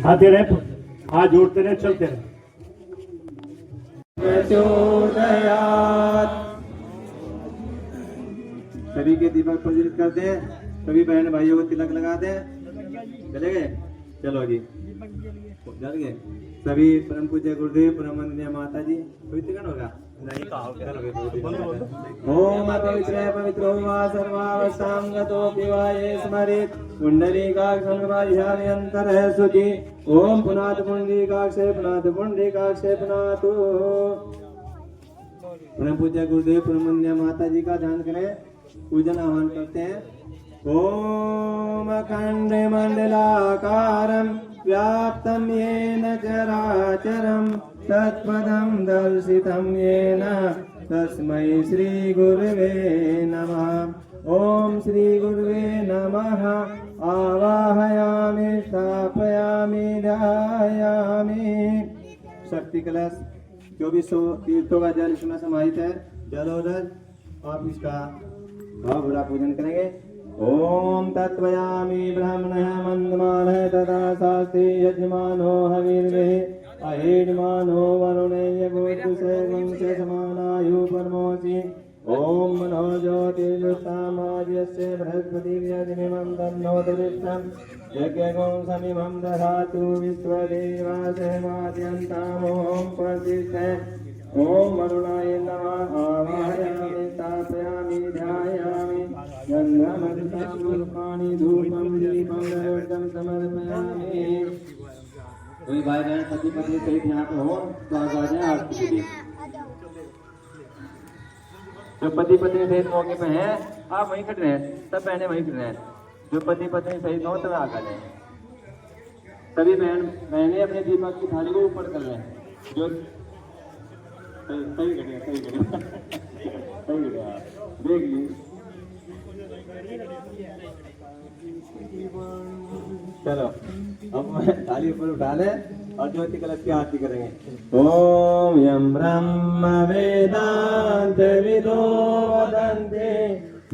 आते रहे, हाथ जोड़ते रहे, चलते रहे। सभी के दीपक प्रज्वलित कर दें, सभी बहन भाइयों को तिलक लगा दें। चले गए? चलो जी, चल गए सभी। परम पूज्य गुरुदेव, परम वंदनीय माता जी, पवित्र होगा। ओम पवित्र पवित्रो वा सर्वावस्थांगतो पिवाये स्मरेत् पुंडरीकाक्षंगमाध्यानयन्तरः शुचि। ओम पुनात पुंडरीकाक्षे पुनात पुंडरीकाक्षे पुनातु। परम पूज्य गुरुदेव, परम वंदनीय माता जी का ध्यान करें, पूजन आह्वान करते हैं। ओम अखंड मंडलाकारं व्याप्तं येन चराचरं तत्पदं दर्शितं येन तस्मै श्री गुरुवे नमः। ओम श्री गुरुवे नमः। आवाहयामि स्थापयामि ध्यायामि। शक्ति कलश 2400 तीर्थों का जल इसमें समाहित है। जलोदर आप इसका भावभरा पूजन करेंगे। ओम तत्वयामि ब्राह्मणः मंदमानः तथा शास्त्री यजमानो हविर्वेः अहेडमानो वरुणेय गोत्रुसे वंशे समानायु परमोऽसि। ओम मनो ज्योतिर्युक्तामाज्यस्य बृहस्पति व्यजनिमं तन्नोतरिष्ठं यज्ञगुं समिमं दधातु विश्वदेवासहमाद्यन्तामों प्रतिष्ठे। ओम वरुणाय नमः। आवाहयामि स्थापयामि ध्यायामि गन्धमृतपुष्पाणि धूपं दीपं नैवेद्यं समर्पयामि। कोई भाई बहन पति पत्नी सहित यहाँ पे हो तो आ जाए आरती के लिए। जो पति पत्नी सहित मौके पे हैं आप वहीं खड़े हैं, सब बहनें वहीं खड़े हैं। जो पति पत्नी सहित हो तो आगे जाए। सभी बहनें अपने दीपक की थाली को ऊपर कर लें। जो सही करें सही करें सही करें देख ली। चलो अब थाली ऊपर उठा ले और ज्योति कलश की आरती करेंगे। ओम यम ब्रह्म वेदांत विदो वदन्ते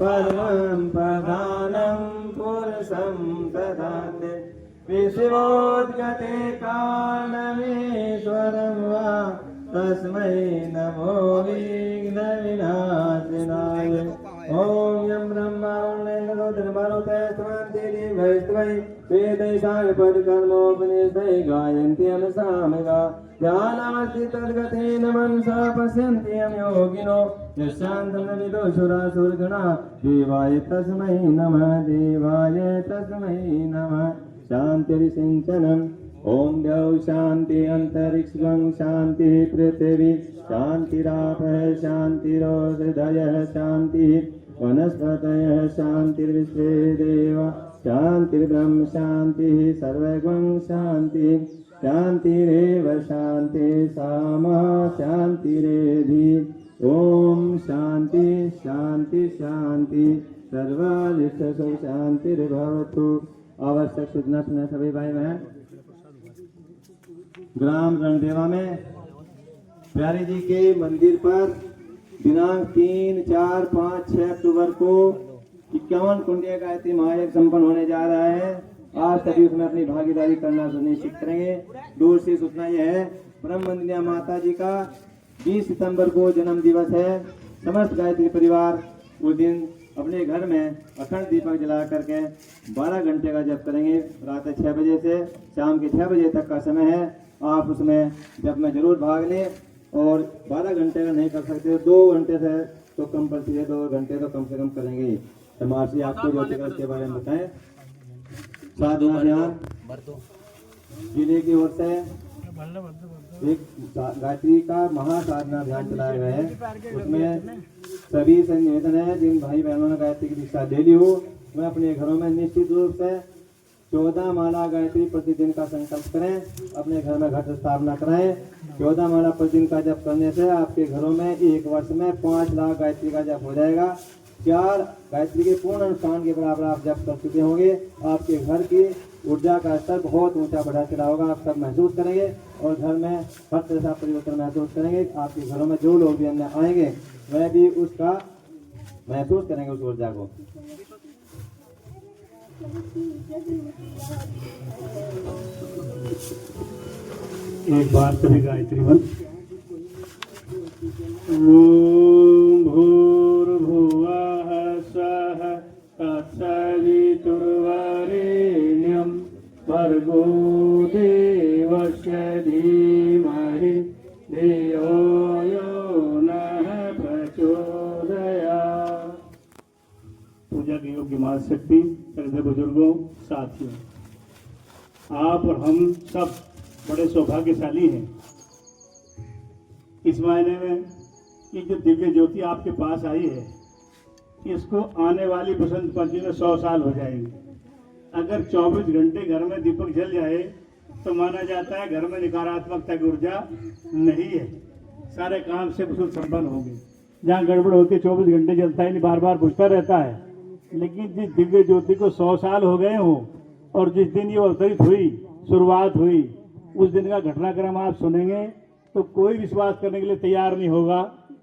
परमं प्रधानं पुरुषं तदाते विश्वोद्गते कारणमेश्वरं वा तस्मै नमो विघ्नविनाशनाय। ओम यं ब्रह्मा वरुणेन्द्रोधर्मरुतस्तवन्ति दिवैस्त्वै वेदैसागपदकर्मोपनिषदै गायन्त्यं सामगा ध्यानमस्ति तद्गतेन मनसा पश्यन्ति यं योगिनो यशान्तं न विदुषुरासुरगणा। देवाय तस्मै नमः देवाय तस्मै नमः। शान्तिरिसिञ्चनम्। ओम द्यौ शांति अंतरिक्षं शांति पृथिवी शांतिरापः शांतिरोहृदयः शांति वनस्पतयः शांतिर्विश्वे देवा शांतिर्ब्रह्म शांतिः सर्वगुण शांति शांतिरेव शांति सामा शांतिरेधि। ओम शांति शांति शांति सर्वादिष्टसु शांतिर्भवतु। आवश्यक सूचना सुना सभी भाई बहन। ग्राम रणदेवा में प्यारे जी के मंदिर पर दिनांक 3, 4, 5, 6 अक्टूबर को 51 कुंडीय गायत्री महायज्ञ संपन्न होने जा रहा है। आज सभी उसमें अपनी भागीदारी करना सुनिश्चित करेंगे। दूर से सूचना यह है, परम वंदनीय माता जी का 20 सितंबर को जन्म दिवस है। समस्त गायत्री परिवार उस दिन अपने घर में अखंड दीपक जला करके 12 घंटे का जप करेंगे। रात 6 बजे से शाम के 6 बजे तक का समय है। आप उसमें जप में जरूर भाग लें। और 12 घंटे का नहीं कर सकते 2 घंटे से तो कंपल्सरी है, 2 घंटे तो कम से कम करेंगे। समाज से आपको ज्योति कलश के बारे में बताएं। साधना ध्यान जिले की ओर से एक गायत्री का महासाधना ध्यान चलाया गया है। उसमें सभी से निवेदन है, जिन भाई बहनों ने गायत्री की दीक्षा ले ली हो वह अपने घरों में निश्चित रूप से 14 माला गायत्री प्रतिदिन का संकल्प करें। अपने घर में घट स्थापना कराएं। 14 माला प्रतिदिन का जप करने से आपके घरों में 1 वर्ष में 5 लाख गायत्री का जप हो जाएगा। 4 गायत्री के पूर्ण अनुष्ठान के बराबर आप जप कर चुके होंगे। आपके घर की ऊर्जा का स्तर बहुत ऊंचा बढ़ा चला होगा। आप सब महसूस करेंगे और घर में हर तरह का परिवर्तन महसूस करेंगे। आपके घरों में जो लोग भी अंदर आएंगे वह भी उसका महसूस करेंगे, उस ऊर्जा को। एक बार सभी गायत्री मंत्र। ओम भूर्भुवः स्वः तत्सवितुर्वरेण्यं भर्गो देवस्य धीमहि धियो यो नः प्रचोदयात्। पूजा के योग्य माता शक्ति, श्रद्धेय बुजुर्गों, साथियों, आप और हम सब बड़े सौभाग्यशाली हैं इस मायने में कि जो दिव्य ज्योति आपके पास आई है, इसको आने वाली बसंत पंचमी में 100 साल हो जाएंगे। अगर 24 घंटे घर में दीपक जल जाए तो माना जाता है घर में नकारात्मकता की ऊर्जा नहीं है, सारे काम से कुशल संपन्न होंगे। जहाँ गड़बड़ होती है 24 घंटे जलता ही नहीं, बार बार बुझता रहता है। लेकिन जिस दिव्य ज्योति को 100 साल हो गए हों और जिस दिन ये अवतरित हुई, शुरुआत हुई, उस दिन का घटनाक्रम आप सुनेंगे तो कोई विश्वास करने के लिए तैयार नहीं होगा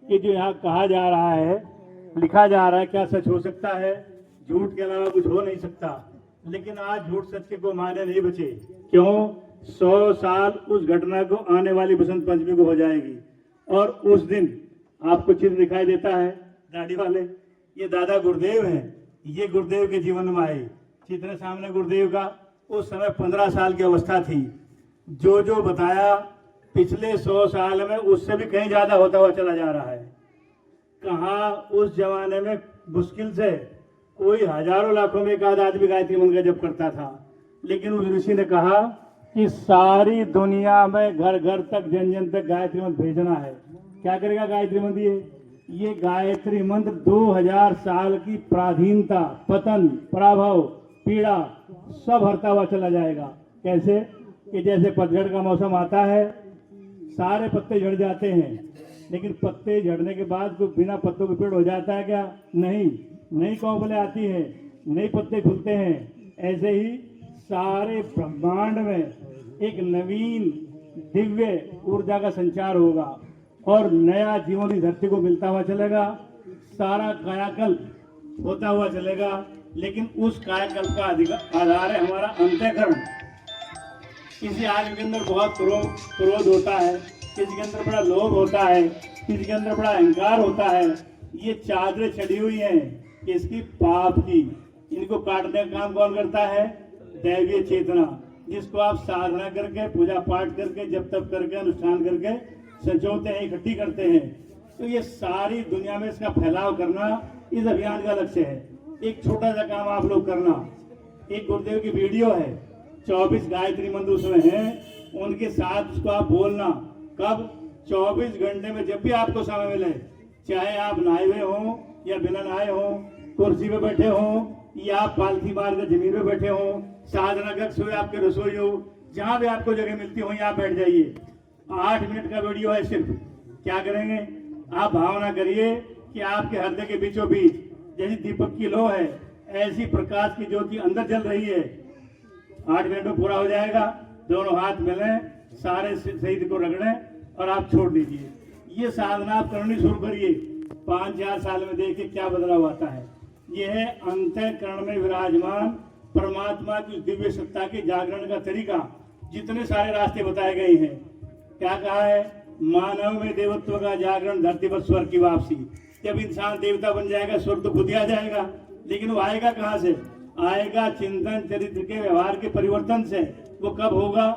कि जो यहाँ कहा जा रहा है, लिखा जा रहा है, क्या सच हो सकता है। झूठ के अलावा कुछ हो नहीं सकता। लेकिन आज झूठ सच के को माने नहीं बचे। क्यों? 100 साल उस घटना को आने वाली बसंत पंचमी को हो जाएगी। और उस दिन आपको चिन्ह दिखाई देता है दाढ़ी वाले, ये दादा गुरुदेव हैं। ये गुरुदेव के जीवन में आए। चित्र सामने गुरुदेव का उस समय 15 साल की अवस्था थी। जो जो बताया पिछले 100 साल में उससे भी कहीं ज्यादा होता हुआ चला जा रहा है। कहाँ उस जमाने में मुश्किल से कोई हजारों लाखों में एक आध आदमी गायत्री मंत्र का जप करता था। लेकिन उस ऋषि ने कहा कि सारी दुनिया में घर घर तक, जन जन तक गायत्री मंत्र भेजना है। क्या करेगा गायत्री मंत्र? ये गायत्री मंत्र 2000 साल की पराधीनता, पतन, पराभव, पीड़ा सब हरता हुआ चला जाएगा। कैसे? कि जैसे पतझड़ का मौसम आता है, सारे पत्ते झड़ जाते हैं, लेकिन पत्ते झड़ने के बाद कोई बिना पत्तों के पेड़ हो जाता है क्या? नहीं। नई कोंपलें आती हैं, नए पत्ते खुलते हैं। ऐसे ही सारे ब्रह्मांड में एक नवीन दिव्य ऊर्जा का संचार होगा और नया जीवन इस धरती को मिलता हुआ चलेगा। सारा कायाकल्प होता हुआ चलेगा। लेकिन उस कायाकल्प का आधार है हमारा अंतःकरण। किसी आदमी के अंदर बहुत क्रोध होता है, किसी के अंदर बड़ा लोभ होता है, किसी के अंदर बड़ा अहंकार होता है। ये चादरें चढ़ी हुई हैं इसकी पाप की। इनको काटने का काम कौन करता है? दैवीय चेतना, जिसको आप साधना करके, पूजा पाठ करके, जप तप करके, अनुष्ठान करके संजोते हैं, इकट्ठी करते हैं। तो ये सारी दुनिया में इसका फैलाव करना इस अभियान का लक्ष्य है। एक छोटा सा काम आप लोग करना। एक गुरुदेव की वीडियो है, 24 गायत्री मंत्र उसमें है, उनके साथ उसको आप बोलना। कब? 24 घंटे में जब भी आपको समय मिले, चाहे आप नहाए हुए हो या बिना नहाए हो, कुर्सी पे बैठे हो या आप पालथी मार कर जमीन पे बैठे हो, साधना कक्ष हो, आपके रसोई हो, जहां भी आपको जगह मिलती हो यहाँ बैठ जाइए। 8 मिनट का वीडियो है सिर्फ। क्या करेंगे? आप भावना करिए कि आपके हृदय के बीचों बीच जैसी दीपक की लौ है, ऐसी प्रकाश की ज्योति अंदर जल रही है। 8 मिनट में पूरा हो जाएगा। दोनों हाथ मिलें, सारे शरीर को रगड़ें और आप छोड़ दीजिए। ये साधना आप करनी शुरू करिए। 5-4 साल में देखिए क्या बदलाव आता है। यह है अंतःकरण में विराजमान परमात्मा की दिव्य सत्ता के जागरण का तरीका। जितने सारे रास्ते बताए गए हैं, क्या कहा है? मानव में देवत्व का जागरण, धरती पर स्वर्ग की वापसी। जब इंसान देवता बन जाएगा, स्वर्ग तो खुद ही आ जाएगा। लेकिन वो आएगा कहाँ से? आएगा चिंतन, चरित्र के, व्यवहार के परिवर्तन से। वो कब होगा?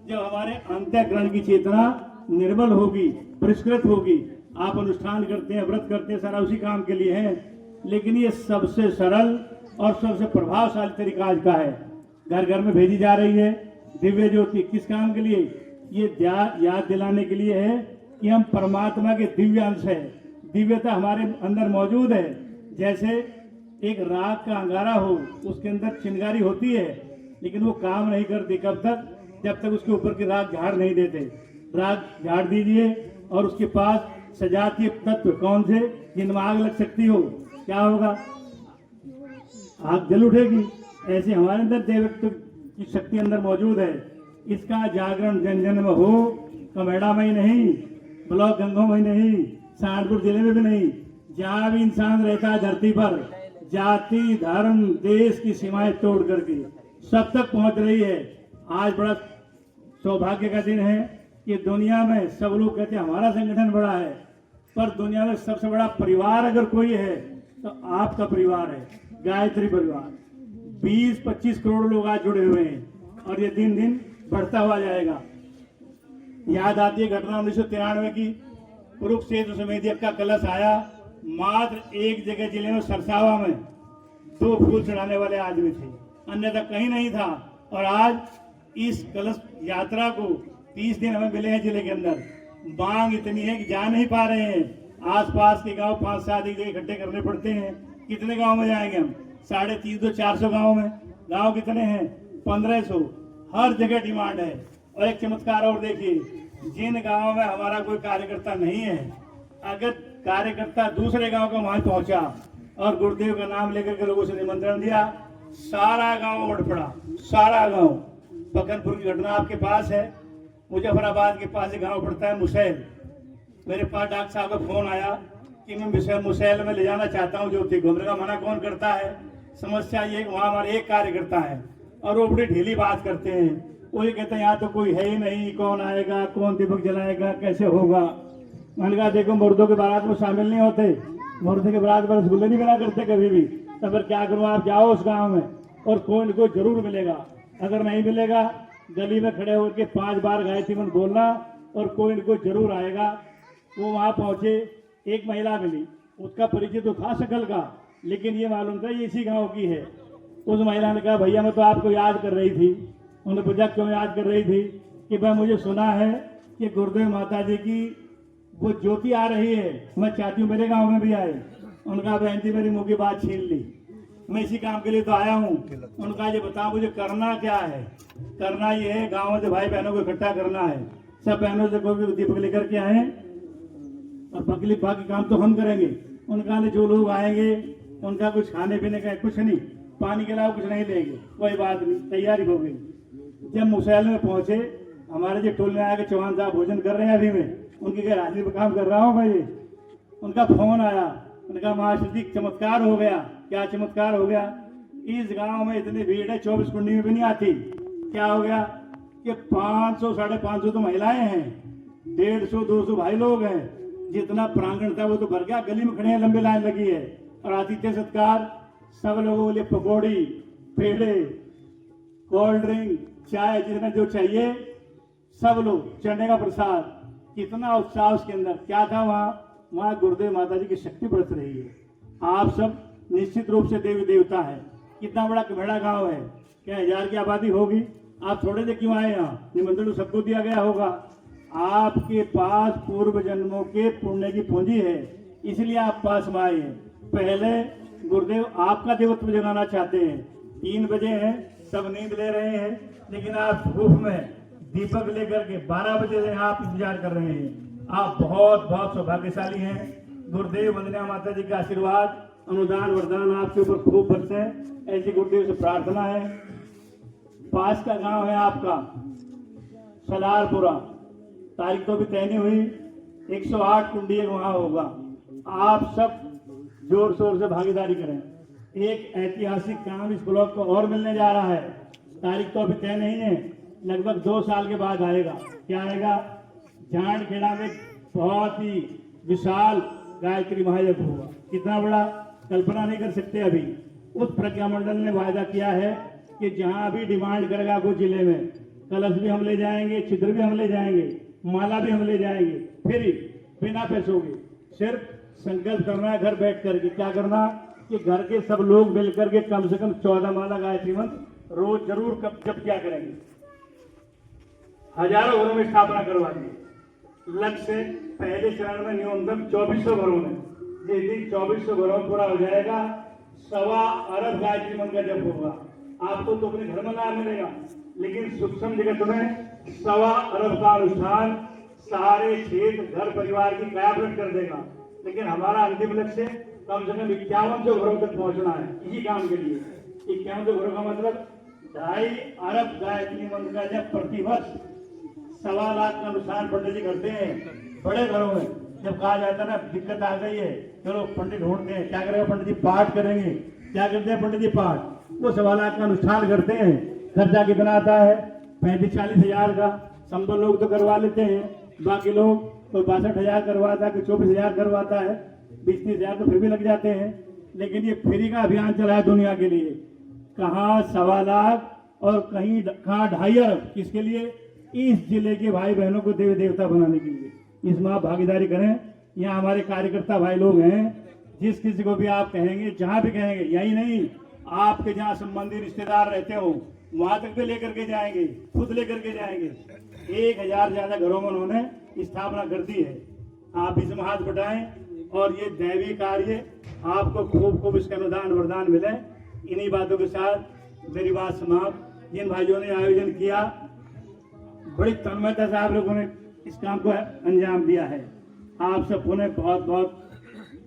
जब हमारे अंतःकरण की चेतना निर्मल होगी, परिष्कृत होगी। आप अनुष्ठान करते हैं, व्रत करते हैं, सारा उसी काम के लिए है। लेकिन ये सबसे सरल और सबसे प्रभावशाली तरीका आज का है। घर घर में भेजी जा रही है दिव्य ज्योति। किस काम के लिए? ये याद दिलाने के लिए है कि हम परमात्मा के दिव्य अंश है। दिव्यता हमारे अंदर मौजूद है। जैसे एक राख का अंगारा हो, उसके अंदर चिंगारी होती है, लेकिन वो काम नहीं करती। कब तक? जब तक उसके ऊपर की राख झाड़ नहीं देते। राख झाड़ दीजिए और उसके पास सजातीय तत्व कौन से? जिनमें आग लग सकती हो, क्या होगा? आग जल उठेगी। ऐसे हमारे अंदर देवत्व की शक्ति अंदर मौजूद है। इसका जागरण जन जन में हो। कमेड़ा में ही नहीं, ब्लॉक गंगों में ही नहीं, सहारनपुर जिले में भी नहीं, जहाँ भी इंसान रहता है धरती पर, जाति, धर्म, देश की सीमाएं तोड़ करके सब तक पहुंच रही है। आज बड़ा सौभाग्य का दिन है कि दुनिया में सब लोग कहते हैं हमारा संगठन बड़ा है, पर दुनिया में सबसे बड़ा परिवार अगर कोई है तो आपका परिवार है, गायत्री परिवार। 20-25 करोड़ लोग आज जुड़े हुए हैं और ये दिन दिन बढ़ता हुआ जाएगा। याद आती है घटना 1993 की, कुरुक्षेत्र समिति का कलश आया, मात्र एक जगह जिले में सरसावा में 2 फूल चढ़ाने वाले आदमी थे, अन्यथा कहीं नहीं था। और आज इस कलश यात्रा को 30 दिन हमें मिले हैं जिले के अंदर। मांग इतनी है कि जा नहीं पा रहे हैं। आसपास के गांव 5-7 एक जगह इकट्ठे करने पड़ते हैं। कितने गांव में जाएंगे हम? 350-400 गांव में। गांव कितने हैं? 1500। हर जगह डिमांड है। और एक चमत्कार और देखिए, जिन गांवों में हमारा कोई कार्यकर्ता नहीं है, अगर कार्यकर्ता दूसरे गांव का वहां पहुंचा और गुरुदेव का नाम लेकर के लोगों से निमंत्रण दिया, सारा गांव उमड़ पड़ा, सारा गांव। पकनपुर की घटना आपके पास है, मुजफ्फराबाद के पास एक गांव पड़ता है मुसैल। मेरे पास डॉक्टर साहब का फोन आया कि मैं मुसैल में ले जाना चाहता हूँ ज्योति को। मेरे का मना कौन करता है? समस्या ये वहाँ हमारे एक कार्यकर्ता है और वो बड़ी ढीली बात करते हैं। वो ये कहते हैं यहाँ तो कोई है ही नहीं, कौन आएगा, कौन दीपक जलाएगा, कैसे होगा। मैंने कहा देखो, मुर्दों के बारात में शामिल नहीं होते, मुर्दे के बारात में रसगुल्ले नहीं बना करते कभी भी। तो फिर क्या करूँ, आप जाओ उस गाँव में और कोई न कोई जरूर मिलेगा। अगर नहीं मिलेगा, गली में खड़े होकर 5 बार गायत्री मंत्र बोलना और कोई न कोई जरूर आएगा। वो वहां पहुंचे, एक महिला मिली, उसका परिचय तो था शकल का, लेकिन ये मालूम था ये इसी गांव की है। उस महिला ने कहा भैया मैं तो आपको याद कर रही थी। उन्होंने पूछा क्यों याद कर रही थी? कि भाई मुझे सुना है कि गुरुदेव माता जी की वो ज्योति आ रही है, मैं चाहती हूँ मेरे गाँव में भी आए। उनका बहन जी मेरी मुँह की बात छीन ली, मैं इसी काम के लिए तो आया हूँ। उनका ये बताओ मुझे करना क्या है? करना ये है गाँव से भाई बहनों को इकट्ठा करना है, सब बहनों से कोई भी दीपक लेकर के आए और बाकी काम तो हम करेंगे। उनका जो लोग आएंगे उनका कुछ खाने पीने का कुछ नहीं, पानी के अलावा कुछ नहीं लेंगे, कोई बात नहीं, तैयारी हो गई। जब मुसैल में पहुंचे, हमारे जो टोल में आके चौहान साहब भोजन कर रहे हैं, अभी मैं उनकी क्या हाजिरी पर काम कर रहा हूँ भाई। उनका फोन आया, उनका महाराष्ट्र जी चमत्कार हो गया। क्या चमत्कार हो गया? इस गांव में इतनी भीड़ है 24 कुंडी में भी नहीं आती। क्या हो गया कि 500-550 तो महिलाएं हैं, 150-200 भाई लोग हैं। जितना प्रांगण था वो तो भर गया, गली में खड़े हैं, लंबी लाइन लगी है। और आतिथ्य सत्कार, सब लोगों के लिए पकौड़ी, पेड़े, कोल्ड ड्रिंक, चाय, जितना जो चाहिए सब लोग, चने का प्रसाद। कितना उत्साह उसके अंदर। क्या था वहाँ गुरुदेव माता जी की शक्ति बरस रही है। आप सब निश्चित रूप से देवी देवता है। कितना बड़ा कमेड़ा गांव है, क्या 1000 की आबादी होगी? आप थोड़े से क्यों आए यहाँ? निमंत्रण सबको दिया गया होगा। आपके पास पूर्व जन्मों के पुण्य की पूंजी है, इसलिए आप पास में आए हैं। पहले गुरुदेव आपका देवत्व जगाना चाहते हैं। 3 बजे हैं, सब नींद ले रहे हैं, लेकिन आप धूप में दीपक लेकर के 12 बजे से आप इंतजार कर रहे हैं। आप बहुत बहुत सौभाग्यशाली हैं। गुरुदेव वंदना माता जी का आशीर्वाद, अनुदान, वरदान आपके ऊपर खूब बरसे, ऐसी गुरुदेव से प्रार्थना है। पास का गांव है आपका सलारपुरा, तारीख तो भी तय नहीं हुई, 108 कुंडी वहां होगा। आप सब जोर शोर से भागीदारी करें। एक ऐतिहासिक काम इस ब्लॉक को और मिलने जा रहा है, तारीख तो अभी तय नहीं है, लगभग 2 साल के बाद आएगा। क्या आएगा? झांडखेड़ा में बहुत ही विशाल गायत्री महायज्ञ होगा। कितना बड़ा, कल्पना नहीं कर सकते। अभी उस प्रज्ञा मंडल ने वायदा किया है कि जहां भी डिमांड करेगा वो जिले में कलश भी हम ले जाएंगे, छिद्र भी हम ले जाएंगे, माला भी हम ले जाएंगे, फिर बिना पैसों के। सिर्फ संकल्प करना है घर बैठ करके। क्या करना कि घर के सब लोग मिलकर के कम से कम 14 माला गायत्री मंत्र रोज जरूर जब क्या करेंगे। हजारों घरों में स्थापना करवा दी। लक्ष्य पहले चरण में न्यूनतम 2400 घरों में, जिस दिन 2400 घरों में पूरा हो जाएगा, 1.25 अरब गायत्री मंत्र का जप होगा। आपको तो अपने घर में लाभ मिलेगा, लेकिन सूक्ष्म जगत में 1.25 अरब का अनुष्ठान सारे क्षेत्र घर परिवार की कायापलट कर देगा। लेकिन हमारा अंतिम लक्ष्य कम से कम 5100 घरों तक पहुंचना है। इसी काम के लिए 5100 घरों का मतलब 2.5 अरब गायत्री मंत्र का जब प्रतिवर्ष 1.25 लाख का अनुष्ठान पंडित जी करते हैं बड़े घरों में। जब कहा जाता है ना दिक्कत आ गई है, चलो पंडित ढूंढते हैं, क्या करेगा पंडित जी? पाठ करेंगे। क्या करते हैं पंडित जी? पाठ। वो 1.25 लाख का अनुष्ठान करते हैं। खर्चा कितना आता है? 35-40 हजार का। संपन्न लोग तो करवा लेते हैं, बाकी लोग कोई 62,000 करवाता है, कोई 24,000 करवाता है, 20-30,000 तो फिर भी लग जाते हैं। लेकिन ये फ्री का अभियान चला है दुनिया के लिए, कहाँ 1.25 लाख और कहाँ 2.5 अरब, किसके लिए? इस जिले के भाई बहनों को देवी देवता बनाने के लिए। इसमें आप भागीदारी करें। यहाँ हमारे कार्यकर्ता भाई लोग हैं, जिस किसी को भी आप कहेंगे, जहाँ भी कहेंगे, यही नहीं, आपके जहाँ संबंधी रिश्तेदार रहते हो वहां तक भी लेकर के जाएंगे, खुद लेकर के जाएंगे। 1,000 ज्यादा घरों में उन्होंने स्थापना कर दी है। आप इसमें हाथ बटाएं और ये दैवीय कार्य आपको खूब खूब इसका अनुदान वरदान मिले। इन्हीं बातों के साथ मेरी बात समाप्त। जिन भाइयों ने आयोजन किया, बड़ी तन्मयता से आप लोगों ने इस काम को अंजाम दिया है। आप सब पुनः बहुत बहुत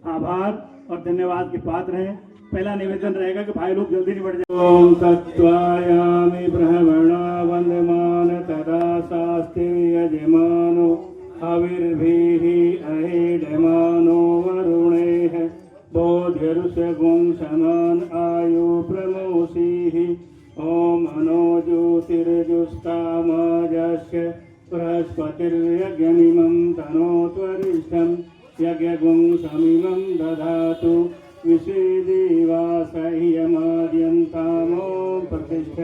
आभार और धन्यवाद के पात्र हैं। पहला निवेदन रहेगा कि भाई लोग जल्दी निबट जाए। ओम तत्त्वायामि ब्रह्मणा वंदमान तदा शास्ति यजमानो हविर्भिः अहेडमानो वरुणेः बोध्यरुषगुं समान आयु प्रमोषीः। ओम मनो ज्योतिर्जुष्टामाजस्य बृहस्पतिर्यज्ञमिमं तनोत्वरिष्ठं यज्ञगुं समिमं दधातु विषेदेवासह्यमाद्यन्तामो प्रतिष्ठ।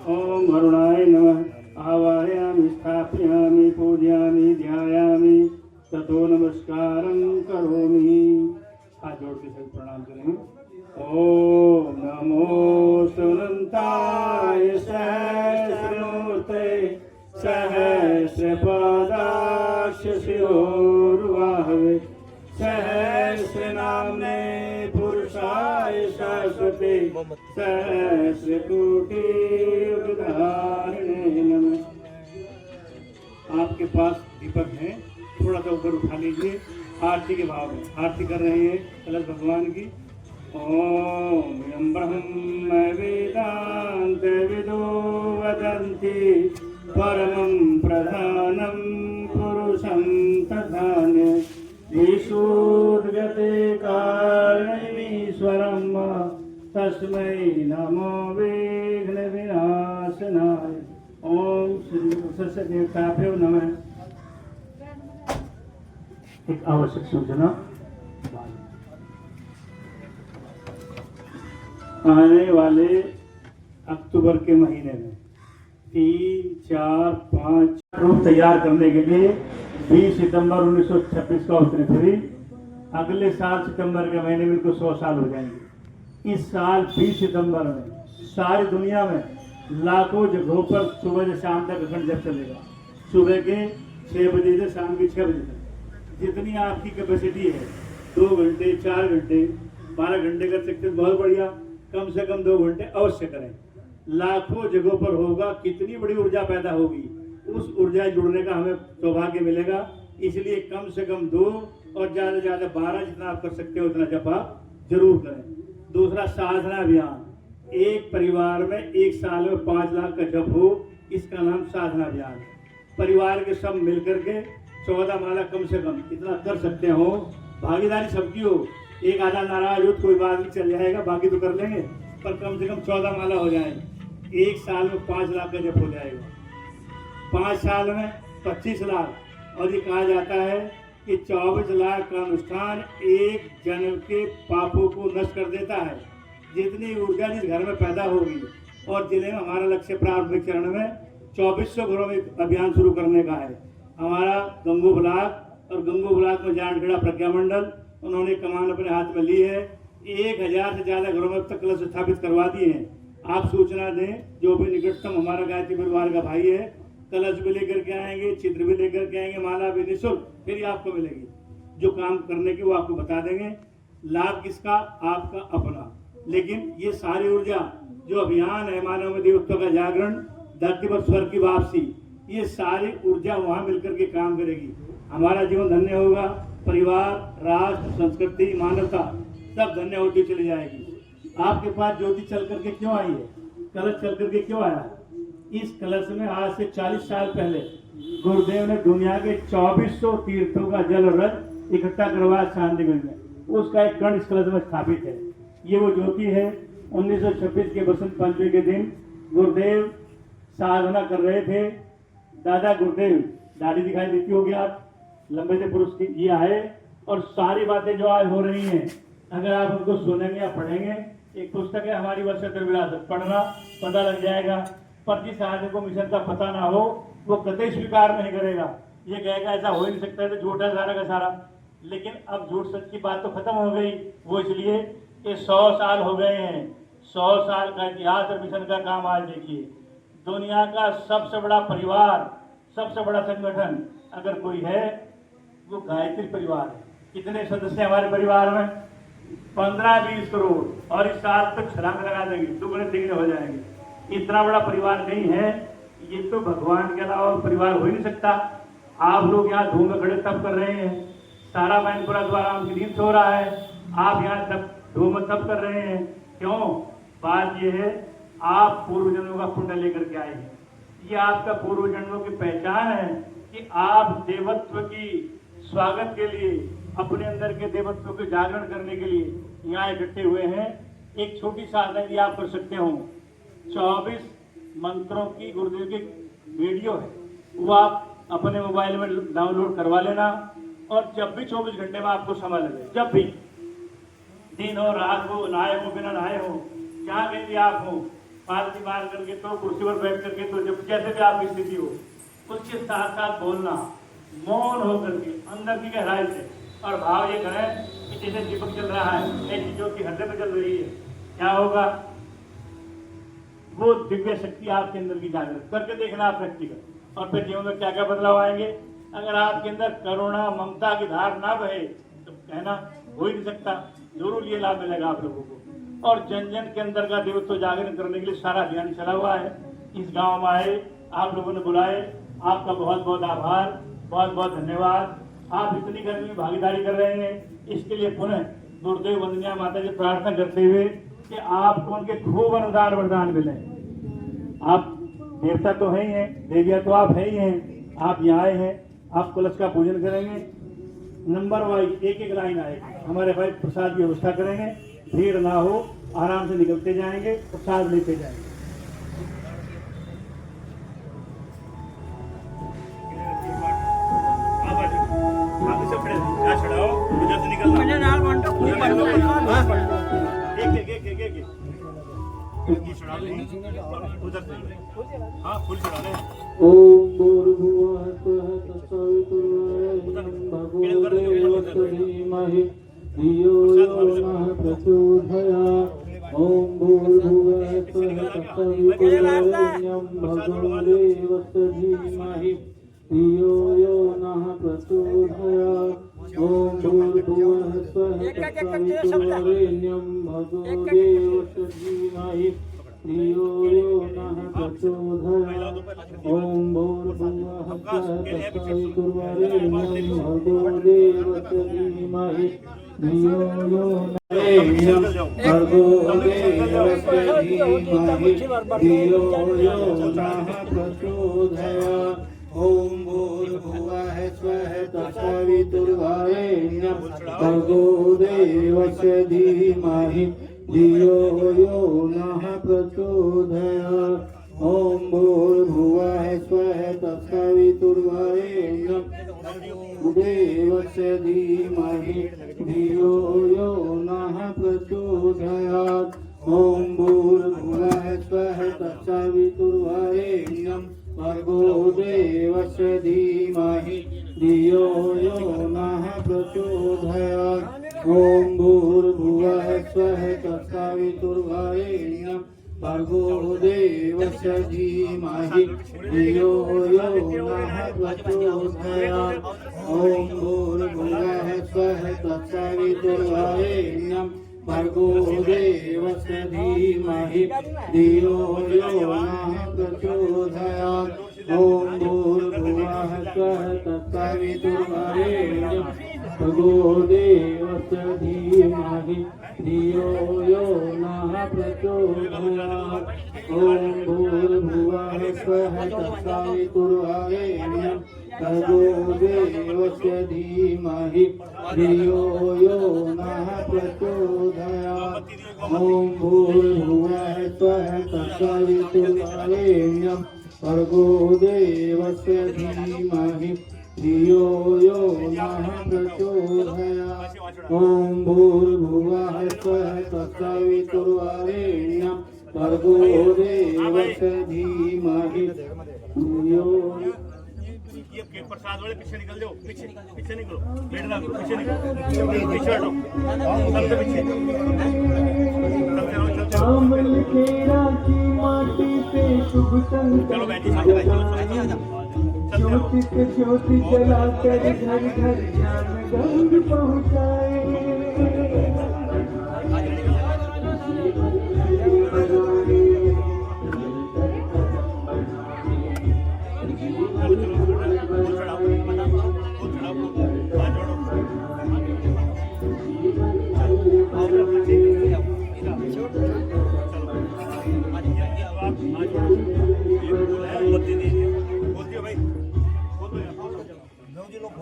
ओम वरुणाय नमः। आवाहयामि, स्थापयामि, पूजयामि, ध्यायामि, ततो नमस्कारं करोमि। हाथ जोड़ के सभी प्रणाम करेंगे। ओम नमो सुनंताय सहस्रमूर्ते सहस्रपादाक्ष शिरोर्वाहवे सहस्रनाम्ने पुरुषाय शाश्वते सहस्रकोटियुगधारिणे नमः। आपके पास दीपक है, थोड़ा सा ऊपर उठा लीजिए। आरती के भाव में आरती कर रहे हैं कलश भगवान की। ओम यं ब्रह्म वेदांत विदो वदन्ति परमं प्रधानं पुरुषं तथान्य ईशोर्गते कारणमीश्वरं तस्मै नमो विघ्न विनाशनाय। ओम श्री सरस्वती देवताभ्यो नमः। एक आवश्यक सूचना, आने वाले अक्टूबर के महीने में 3, 4, 5 रूप तैयार करने के लिए 20 सितंबर 1926 का उत्तरी, अगले साल सितंबर के महीने में इनको 100 साल हो जाएंगे। इस साल 20 सितंबर में सारी दुनिया में लाखों जगहों पर सुबह से शाम तक अखंड जप चलेगा। सुबह के 6 बजे से शाम के 6 बजे तक। जितनी आपकी कैपेसिटी है, 2 घंटे, 4 घंटे, 12 घंटे कर सकते हैं, बहुत बढ़िया। कम से कम 2 घंटे अवश्य करें। लाखों जगहों पर होगा, कितनी बड़ी ऊर्जा पैदा होगी। उस ऊर्जा जुड़ने का हमें सौभाग्य मिलेगा। इसलिए कम से कम 2 और ज्यादा से ज्यादा 12, जितना आप कर सकते हो उतना जप आप जरूर करें। दूसरा, साधना अभियान। एक परिवार में एक साल में 5 लाख का जप हो, इसका नाम साधना अभियान है। परिवार के सब मिलकर के 14 माला कम से कम इतना कर सकते हो। भागीदारी सबकी हो। एक आधा नाराज हो, कोई बात नहीं, चल जाएगा, बाकी तो कर लेंगे, पर कम से कम 14 माला हो जाएगी। एक साल में 5 लाख का जप हो जाएगा। 5 साल में 25 लाख। और ये कहा जाता है कि 24 लाख का अनुष्ठान एक जन्म के पापों को नष्ट कर देता है। जितनी ऊर्जा जिस घर में पैदा होगी, और जिले में हमारा लक्ष्य प्रारंभिक चरण में 2400 घरों में अभियान शुरू करने का है। हमारा गंगू ब्लॉक और गंगू ब्लॉक में जानखेड़ा प्रज्ञा मंडल, उन्होंने कमान अपने हाथ में ली है। 1000 से ज्यादा घरों में अब तक कलश स्थापित करवा दिए हैं। आप सूचना दें, जो भी निकटतम हमारा गायत्री परिवार का भाई है, कलश भी लेकर के आएंगे, चित्र भी लेकर के आएंगे, माला भी निःशुल्क फिर आपको मिलेगी। जो काम करने की वो आपको बता देंगे। लाभ किसका? आपका अपना। लेकिन ये सारी ऊर्जा जो अभियान है, मानव में देवत्व का जागरण, धरती पर स्वर्ग की वापसी, ये सारी ऊर्जा वहां मिलकर के काम करेगी। हमारा जीवन धन्य होगा। परिवार, राष्ट्र, संस्कृति, मानवता सब धन्य होती चली जाएगी। आपके पास ज्योति चल करके क्यों आई है? कलश चल करके क्यों आया? इस कलश में आज से 40 साल पहले गुरुदेव ने दुनिया के 2400 तीर्थों का जल रथ इकट्ठा करवाया चांदीगढ़ में। उसका एक कण इस कलश में स्थापित है। ये वो ज्योति है। 1926 के बसंत पंचमी के दिन गुरुदेव साधना कर रहे थे। दादा गुरुदेव, दाढ़ी दिखाई देती होगी आप, लंबे से पुरुष की, ये आए और सारी बातें जो आज हो रही हैं, अगर आप उनको सुनेंगे या पढ़ेंगे, एक पुस्तक है हमारी वसत विरासत, पढ़ना पता लग जाएगा। पर जिस आदमी को मिशन का पता ना हो वो कतई स्वीकार नहीं करेगा, ये कहेगा ऐसा हो ही नहीं सकता है, तो झूठ है सारा का सारा। लेकिन अब झूठ सच की बात तो खत्म हो गई, वो इसलिए कि 100 साल हो गए हैं, 100 साल का इतिहास और मिशन का काम। आज देखिए, दुनिया का सबसे बड़ा परिवार, सबसे बड़ा संगठन अगर कोई है वो गायत्री परिवार है। कितने सदस्य हमारे परिवार में? 15-20 करोड़, और इस साल तक छलांग लगा देंगे, दुगने तिगने हो जाएंगे। इतना बड़ा परिवार नहीं है, ये तो भगवान के अलावा परिवार हो ही नहीं सकता। आप लोग यहाँ धूम में खड़े तब कर रहे हैं, सारा मैनपुरा द्वारा आराम की नींद सो रहा है, आप यहाँ तब धूम में तब कर रहे हैं। क्यों? बात ये है, आप पूर्व जन्मों का पुण्य लेकर के आए हैं। ये आपका पूर्व जन्मों की पहचान है कि आप देवत्व की स्वागत के लिए, अपने अंदर के देवत्व के जागरण करने के लिए यहाँ इकट्ठे हुए हैं। एक छोटी साधना यदि आप कर सकते हो, 24 मंत्रों की गुरुदेव की वीडियो है, वो आप अपने मोबाइल में डाउनलोड करवा लेना, और जब भी 24 घंटे में आपको समय लगे, जब भी दिन हो रात हो, नहाए हो बिना नहाए हो, जहाँ कहीं भी आप हो, पालती मार करके तो, कुर्सी पर बैठ करके तो, जब जैसे भी आपकी स्थिति हो, उसके साथ साथ बोलना, मौन हो करके अंदर की गहराई से, और भाव ये करें कि जैसे दीपक चल रहा है, एक चीजों की हृदय में चल रही है, क्या होगा? वो दिव्य शक्ति आपके अंदर की जागृत करके देखना आप व्यक्तिगत, और फिर जीवन में क्या क्या बदलाव आएंगे। अगर आपके अंदर करुणा ममता की धार ना बहे तो कहना हो ही नहीं सकता, जरूर ये लाभ मिलेगा आप लोगों को। और जन जन के अंदर का देवत्व जागरण करने के लिए सारा अभियान चला हुआ है। इस गांव में आए, आप लोगों ने बुलाए, आपका बहुत बहुत आभार, बहुत बहुत धन्यवाद। आप इतनी गर्मी में भागीदारी कर रहे हैं, इसके लिए पुनः गुरुदेव वंदनिया माता जी प्रार्थना करते हुए कि आपको उनके खूब अनुदान वरदान मिले। आप देवता तो है ही हैं, देविया तो आप है ही हैं, आप यहाँ आए हैं, आप कलश का पूजन करेंगे, नंबर वाइज एक एक लाइन आएगी, हमारे भाई प्रसाद की व्यवस्था करेंगे, भीड़ ना हो, आराम से निकलते जाएंगे, प्रसाद लेते जाएंगे। ओम भूर्भुवः स्वः तत्सवितुर्वरेण्यं भर्गो देवस्य धीमहि धियो यो नः प्रचोदयात्। ओम भूर्भुवः स्वः तत्सवितुर्वरेण्यं भर्गो देवस्य धीमहि धियो यो नः प्रचोदयात्। ओम भूर्भुवः स्वः तत्सवितुर्वरेण्यं भर्गो देवस्य धीमहि धियो यो नः प्रचोदयात्। ओम भूर्भुवः स्वः तत्सवितुर्वरेण्यं भर्गो देवस्य धीमहि धियो यो भर्गो देवस्य धीमहि धियो यो नः प्रचोदयात्। ओम भूर्भुवः स्वः तत्सवितुर्वरेण्यं भर्गो देवस्य धीमहि धियो यो नः प्रचोदयात्। ओम भूर्भुवः स्वः तत्सवितुर्वरेण्यं देवस्य धीमहि धियो यो नः प्रचोदयात्। ओम भूर्भुवः स्वः तत्सवितुर्वरेण्यं भर्गो देवस्य धीमहि धियो यो नः प्रचोदयात्। ओम भूर्भुवः स्वः तत्सवितुर्वरेण्यं भर्गो देवस्य धीमहि धियो यो नः प्रचोदयात्। ओम भूर्भुवः स्वः तत्सवितुर्वरेण्यं भर्गो देवस्य धीमहि धियो यो नः प्रचोदयात्। ओम भूर्भुवः स्वः तत्सवितुर्वरेण्यं भर्गो देवस्य धीमहि धियो यो नः प्रचोदयात्। ओम भूर्भुवः स्वः तत्सवितुर्वरेण्यं भर्गो देवस्य धीमहि धियो यो नः प्रचोदयात्। ओम भूर्भुवः स्वः तत्सवितुर्वरेण्यं भर्गो देवस्य धीमहि धियो यो नः प्रचोदयात् ॐ भूर्भुवः स्वः तत्सवितुर्वरेण्यं भर्गो देवस्य धीमहि धियो ये के प्रसाद वाले पीछे निकल जाओ, पीछे पीछे निकलो, बैठ ना करो, पीछे निकलो, पीछे हटो, सबसे पीछे, कमल खेरा की माटी पे शुभ चलो बैठिए, सामने बैठिए, ज्योति के ज्योति जलाकर घर घर ज्ञान गंग पहुँचाए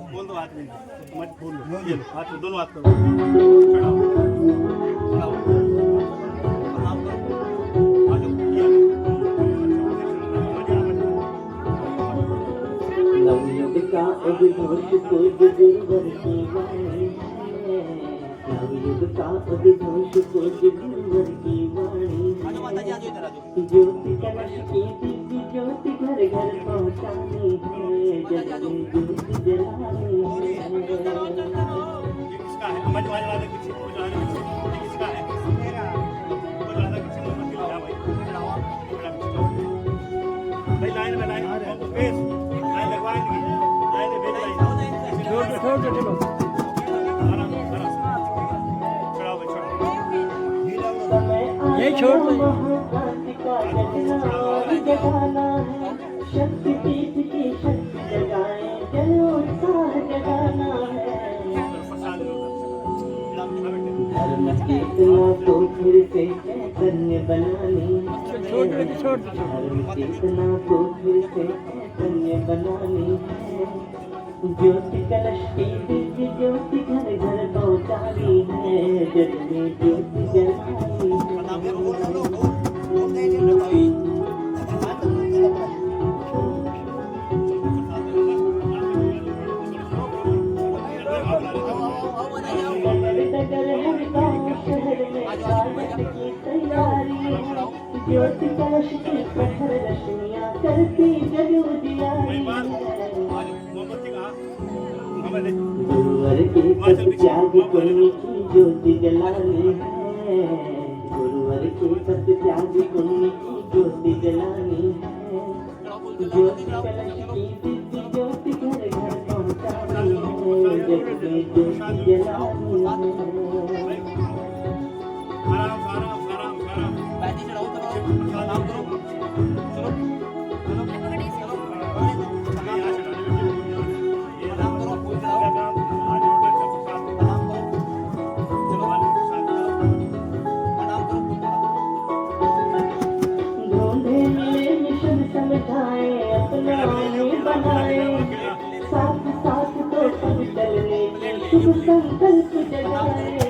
बोल दो हाथ में, मत बोल लो, हाथ दोनों हाथ करो, चढ़ाओ, नवयुग का अभिघोष कोई गुरुवर की वाणी है, नवयुग का अभिघोष कोई गुरुवर की वाणी है, ज्योति कलश की दिव्य ज्योति घर घर पहुँचानी है, जग में ज्योति जलानी है। किसका है? मत वाला पीछे, किसका है? भाई लाइन में लाइन फेस लाइन लगवाएंगे, लाइन में भेज लाइन छोड़ चलो आराम आराम चढ़ाओ भाई चढ़ाओ ये छोड़ दो। शक्ति पीठ की शक्ति जगाए, जन उत्साह जगाना है, धर्म चेतना को फिर से चैतन्य बनानी है, धर्म चेतना को फिर से चैतन्य बनानी है, ज्योति कलश की दिव्य ज्योति घर घर पहुँचानी है, जग में ज्योति जलानी है। ज्योति कलश की प्रखर रश्मियाँ करती जग उजियारी है, गुरुवर के तप त्याग पुण्य की ज्योति जलानी है, गुरुवर के तप त्याग पुण्य की ज्योति जलानी है, ज्योति कलश की दिव्य ज्योति घर घर पहुँचानी है, जग में ज्योति जलानी है। आराम आराम आराम आराम बैठी चढ़ाओ आराम करो चलो ढूंढे मिले मिशन समझाए, अपना बनाए, साथ साथ तो सब चलने की शुभ संकल्प जगाए।